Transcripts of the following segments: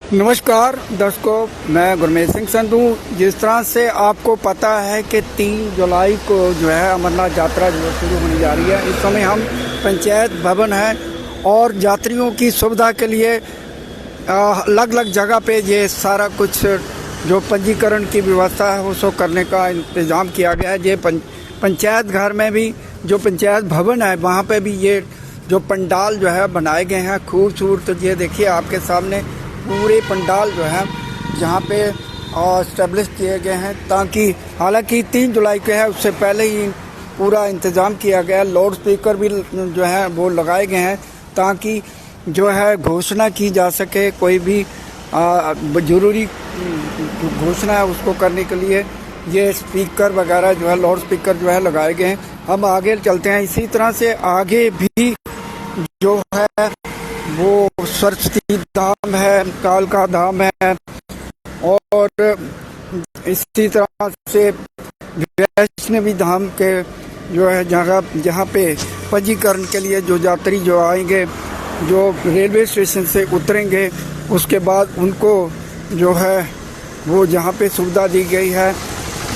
नमस्कार दर्शकों, मैं गुरमीत सिंह संधू। जिस तरह से आपको पता है कि 3 जुलाई को जो है अमरनाथ यात्रा जो शुरू होने जा रही है। इस समय हम पंचायत भवन है और यात्रियों की सुविधा के लिए अलग अलग जगह पे ये सारा कुछ जो पंजीकरण की व्यवस्था है उसको करने का इंतज़ाम किया गया है। ये पंचायत घर में भी जो पंचायत भवन है वहाँ पे भी ये जो पंडाल जो है बनाए गए हैं खूबसूरत। तो ये देखिए आपके सामने पूरे पंडाल जो है जहाँ पे इस्टेब्लिश किए गए हैं, ताकि हालांकि 3 जुलाई के है उससे पहले ही पूरा इंतज़ाम किया गया है। लाउड स्पीकर भी जो है वो लगाए गए हैं ताकि जो है घोषणा की जा सके। कोई भी ज़रूरी घोषणा है उसको करने के लिए ये स्पीकर वगैरह जो है लाउड स्पीकर जो है लगाए गए हैं। हम आगे चलते हैं। इसी तरह से आगे भी जो है वो सरस्वती धाम है, कालका धाम है और इसी तरह से वैष्णवी धाम के जो है जहाँ पे पंजीकरण के लिए जो यात्री जो आएंगे, जो रेलवे स्टेशन से उतरेंगे, उसके बाद उनको जो है वो जहाँ पे सुविधा दी गई है।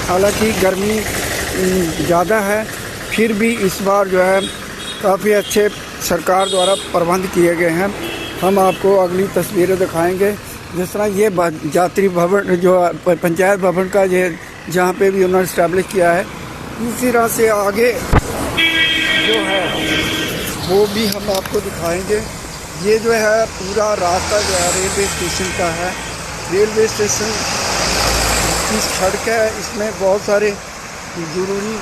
हालांकि गर्मी ज़्यादा है, फिर भी इस बार जो है काफ़ी अच्छे सरकार द्वारा प्रबंध किए गए हैं। हम आपको अगली तस्वीरें दिखाएंगे। जिस तरह ये यात्री भवन जो पंचायत भवन का ये जहाँ पे भी उन्होंने इस्टेब्लिश किया है, इसी तरह से आगे जो है वो भी हम आपको दिखाएंगे। ये जो है पूरा रास्ता जो है रेलवे स्टेशन का है। रेलवे स्टेशन की सड़क है, इसमें बहुत सारे ज़रूरी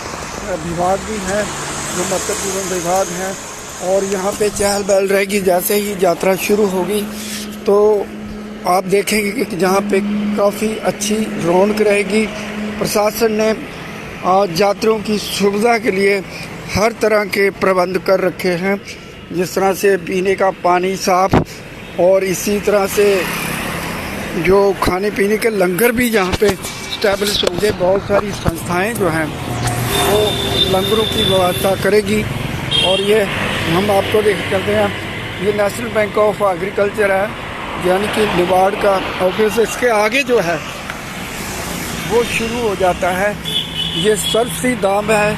विभाग भी हैं जो महत्वपूर्ण विभाग हैं और यहाँ पे चहल पहल रहेगी। जैसे ही यात्रा शुरू होगी तो आप देखेंगे कि जहाँ पे काफ़ी अच्छी रौनक रहेगी। प्रशासन ने यात्रियों की सुविधा के लिए हर तरह के प्रबंध कर रखे हैं, जिस तरह से पीने का पानी साफ और इसी तरह से जो खाने पीने के लंगर भी यहाँ पे स्टैब्लिश होंगे। बहुत सारी संस्थाएं जो हैं वो लंगरों की व्यवस्था करेगी। और ये हम आपको देख चलते हैं, ये नेशनल बैंक ऑफ एग्रीकल्चर है, यानी कि निवाड़ का ऑफिस। इसके आगे जो है वो शुरू हो जाता है ये सरस्वती धाम है।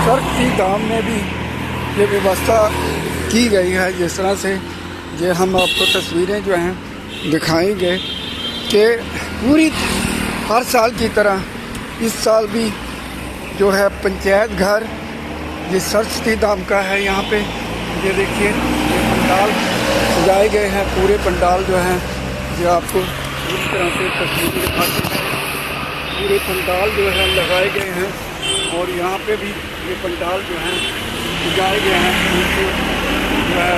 सरस्वती धाम में भी ये व्यवस्था की गई है। जिस तरह से ये हम आपको तस्वीरें जो हैं दिखाएंगे कि पूरी हर साल की तरह इस साल भी जो है पंचायत घर ये सरस्वती धाम का है। यहाँ पे ये देखिए ये पंडाल सजाए गए हैं। पूरे पंडाल जो हैं जो आपको इस तरह से तस्वीरें दिखाते हैं। पूरे पंडाल जो है लगाए गए हैं और यहाँ पे भी ये पंडाल जो हैं सजाए गए हैं, जो है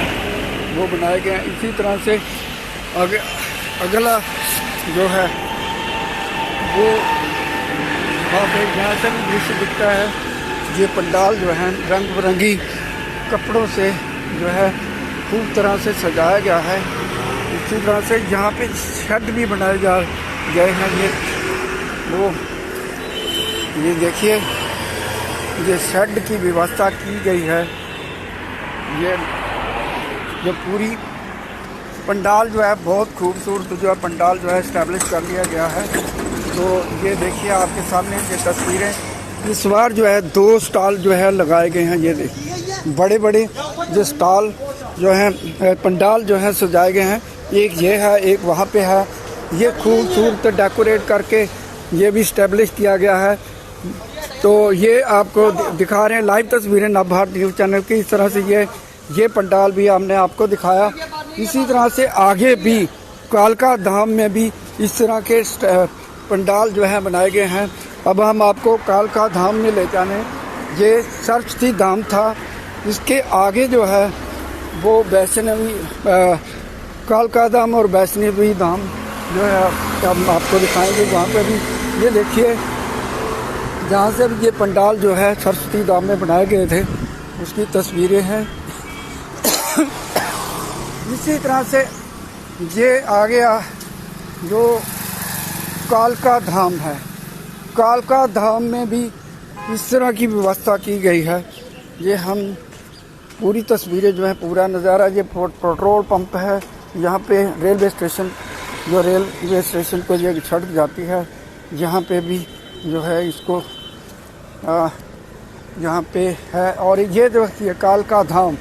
वो बनाए गए हैं। इसी तरह से अगला जो है वो वहाँ पे यहाँ से भी दृश्य दिखता है। ये पंडाल जो है रंग बिरंगी कपड़ों से जो है खूब तरह से सजाया गया है। इसी तरह से यहाँ पे शेड भी बनाए गए हैं। ये देखिए ये शेड की व्यवस्था की गई है। ये जो पूरी पंडाल जो है बहुत खूबसूरत जो है पंडाल जो है इस्टेब्लिश कर लिया गया है। तो ये देखिए आपके सामने ये तस्वीरें। इस बार जो है 2 स्टॉल जो है लगाए गए हैं। ये देखिए बड़े बड़े जो स्टॉल जो हैं पंडाल जो है सजाए गए हैं। एक ये है, एक वहाँ पे है। ये खूबसूरत डेकोरेट करके ये भी इस्टेब्लिश किया गया है। तो ये आपको दिखा रहे हैं लाइव तस्वीरें नवभारत न्यूज़ चैनल की। इस तरह से ये पंडाल भी हमने आपको दिखाया। इसी तरह से आगे भी कालका धाम में भी इस तरह के पंडाल जो है बनाए गए हैं। अब हम आपको कालका धाम में ले जाने। ये सरस्वती धाम था, इसके आगे जो है वो वैष्णवी कालका धाम और वैष्णवी धाम जो है हम आपको दिखाएंगे। वहाँ पे भी ये देखिए जहाँ से भी ये पंडाल जो है सरस्वती धाम में बनाए गए थे उसकी तस्वीरें हैं। इसी तरह से ये आ गया जो कालका धाम है। कालका धाम में भी इस तरह की व्यवस्था की गई है। ये हम पूरी तस्वीरें जो है पूरा नज़ारा, ये पेट्रोल पंप है, यहाँ पे रेलवे स्टेशन जो रेलवे स्टेशन को ये सड़क जाती है, यहाँ पे भी जो है इसको यहाँ पे है। और ये जो है कालका धाम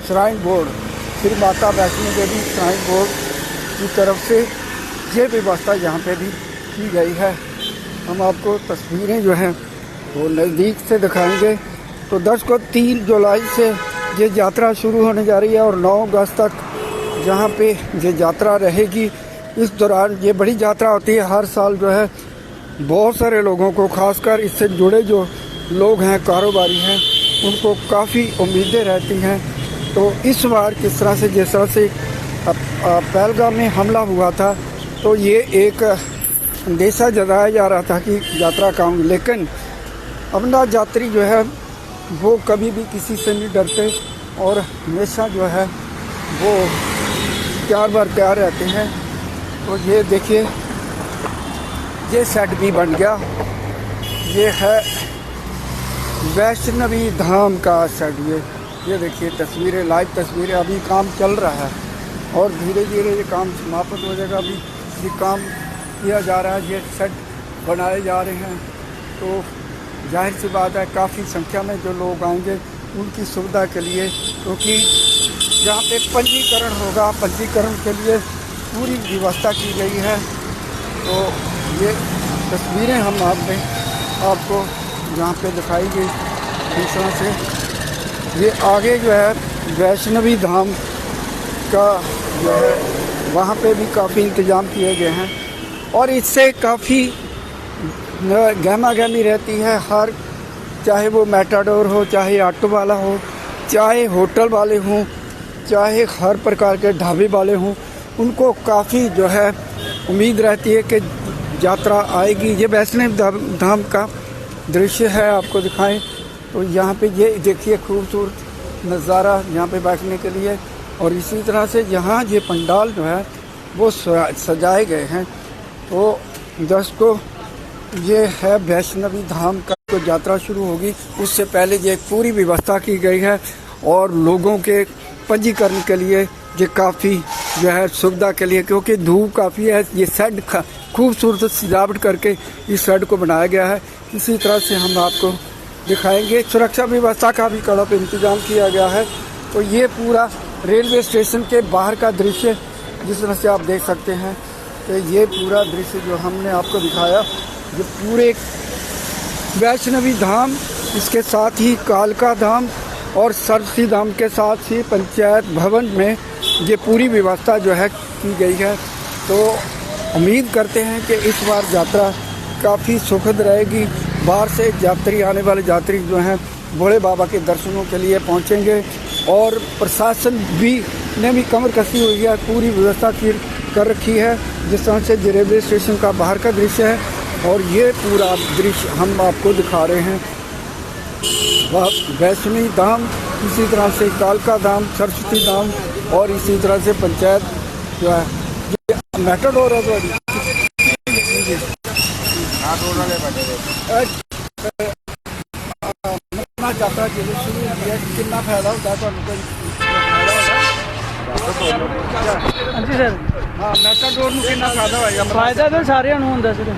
shrine board, Shri Mata Vaishno Devi shrine board की तरफ से ये व्यवस्था यहाँ पे भी की गई है। हम आपको तस्वीरें जो हैं वो नज़दीक से दिखाएंगे। तो दर्शकों 3 जुलाई से ये यात्रा शुरू होने जा रही है और 9 अगस्त तक जहाँ पे ये यात्रा रहेगी। इस दौरान ये बड़ी यात्रा होती है, हर साल जो है बहुत सारे लोगों को, खासकर इससे जुड़े जो लोग हैं, कारोबारी हैं, उनको काफ़ी उम्मीदें रहती हैं। तो इस बार किस तरह से, जिस तरह से पहलगाम में हमला हुआ था, तो ये एक अंदेशा जताया जा रहा था कि यात्रा कम, लेकिन अमरनाथ यात्री जो है वो कभी भी किसी से नहीं डरते और हमेशा जो है वो तैयार बार तैयार रहते हैं। तो ये देखिए, ये सेट भी बन गया। ये है वैष्णवी धाम का सेट। ये देखिए तस्वीरें, लाइव तस्वीरें। अभी काम चल रहा है और धीरे धीरे ये काम समाप्त हो जाएगा। अभी ये काम किया जा रहा है, ये सेट बनाए जा रहे हैं। तो जाहिर सी बात है काफ़ी संख्या में जो लोग आएंगे उनकी सुविधा के लिए, क्योंकि जहाँ पे पंजीकरण होगा, पंजीकरण के लिए पूरी व्यवस्था की गई है। तो ये तस्वीरें हम आपको यहाँ पे दिखाई गई इस तरह से। ये आगे जो है वैष्णवी धाम का जो है वहाँ पे भी काफ़ी इंतज़ाम किए गए हैं और इससे काफ़ी गहमा गहमी रहती है। हर, चाहे वो मेटाडोर हो, चाहे ऑटो वाला हो, चाहे होटल वाले हों, चाहे हर प्रकार के ढाबे वाले हों, उनको काफ़ी जो है उम्मीद रहती है कि यात्रा आएगी। ये वैष्णो धाम का दृश्य है, आपको दिखाएं तो यहाँ पे ये देखिए खूबसूरत नज़ारा यहाँ पे बैठने के लिए। और इसी तरह से यहाँ ये पंडाल जो है वो सजाए गए हैं। तो दर्शकों ये है वैष्णवी धाम का जो यात्रा शुरू होगी, उससे पहले ये पूरी व्यवस्था की गई है और लोगों के पंजीकरण के लिए ये काफ़ी जो है सुविधा के लिए, क्योंकि धूप काफ़ी है, ये शेड खूबसूरत सजावट करके इस शेड को बनाया गया है। इसी तरह से हम आपको दिखाएंगे। सुरक्षा व्यवस्था का भी कड़ा पे इंतजाम किया गया है। तो ये पूरा रेलवे स्टेशन के बाहर का दृश्य जिस तरह से आप देख सकते हैं, तो ये पूरा दृश्य जो हमने आपको दिखाया, ये पूरे वैष्णवी धाम, इसके साथ ही कालका धाम और सरस्वती धाम के साथ ही पंचायत भवन में ये पूरी व्यवस्था जो है की गई है। तो उम्मीद करते हैं कि इस बार यात्रा काफ़ी सुखद रहेगी। बाहर से यात्री, आने वाले यात्री जो हैं भोले बाबा के दर्शनों के लिए पहुंचेंगे और प्रशासन ने भी कमर कसी हुई है, पूरी व्यवस्था कर रखी है। जिस तरह से रेलवे स्टेशन का बाहर का दृश्य है और ये पूरा दृश्य हम आपको दिखा रहे हैं। वैष्णवी धाम, इसी तरह से कालका धाम, सरस्वती धाम और इसी तरह से पंचायत जो है, ये मेटाडोर है यात्रा के लिए शुरू हुई है। कितना फायदा होता है ਤੁਹਾਨੂੰ? ਹਾਂਜੀ ਸਰ, हाँ मेटाडोर ਨੂੰ ਕਿੰਨਾ फायदा ਹੋਏਗਾ? ਫਾਇਦਾ ਤਾਂ ਸਾਰਿਆਂ ਨੂੰ ਹੁੰਦਾ ਸਰ।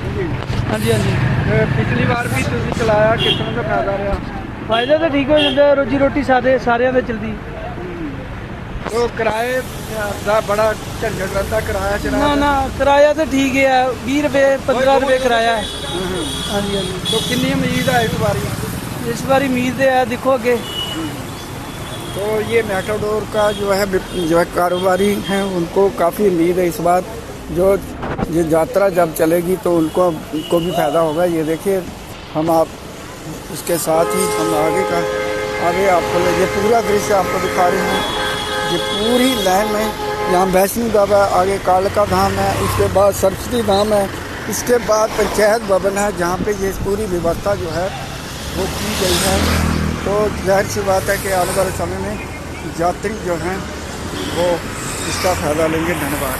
ਹਾਂਜੀ ਹਾਂਜੀ, ਪਿਛਲੀ ਵਾਰ ਵੀ ਤੁਸੀਂ ਚਲਾਇਆ, ਕਿੰਨਾ ਦਾ ਫਾਇਦਾ ਰਿਹਾ? ਫਾਇਦਾ ਤਾਂ ਠੀਕ ਹੋ ਜਾਂਦਾ, ਰੋਜੀ ਰੋਟੀ ਸਾਰਿਆਂ ਦਾ ਚਲਦੀ। तो किराए का बड़ा झंझट रहता, किराया चला ना किराया तो ठीक है, 20 रुपये 15 रुपये किराया है। हाँ जी हाँ जी। तो कितनी उम्मीद है इस बारी उम्मीद है, देखो आगे। तो ये मेटाडोर का जो है कारोबारी हैं, उनको काफ़ी उम्मीद है इस बार। जो ये यात्रा जब चलेगी तो उनको भी फायदा होगा। ये देखिए, हम आप उसके साथ ही हम आगे आपको ये पूरा दृश्य आपको दिखा रहे हैं। ये पूरी लाइन में यहाँ वैष्णो बाबा, आगे कालका धाम है, इसके बाद सरस्वती धाम है, इसके बाद पंचायत भवन है, जहाँ पे ये पूरी व्यवस्था जो है वो की गई है। तो जाहिर सी बात है कि आने वाले समय में यात्री जो हैं वो इसका फ़ायदा लेंगे। धन्यवाद।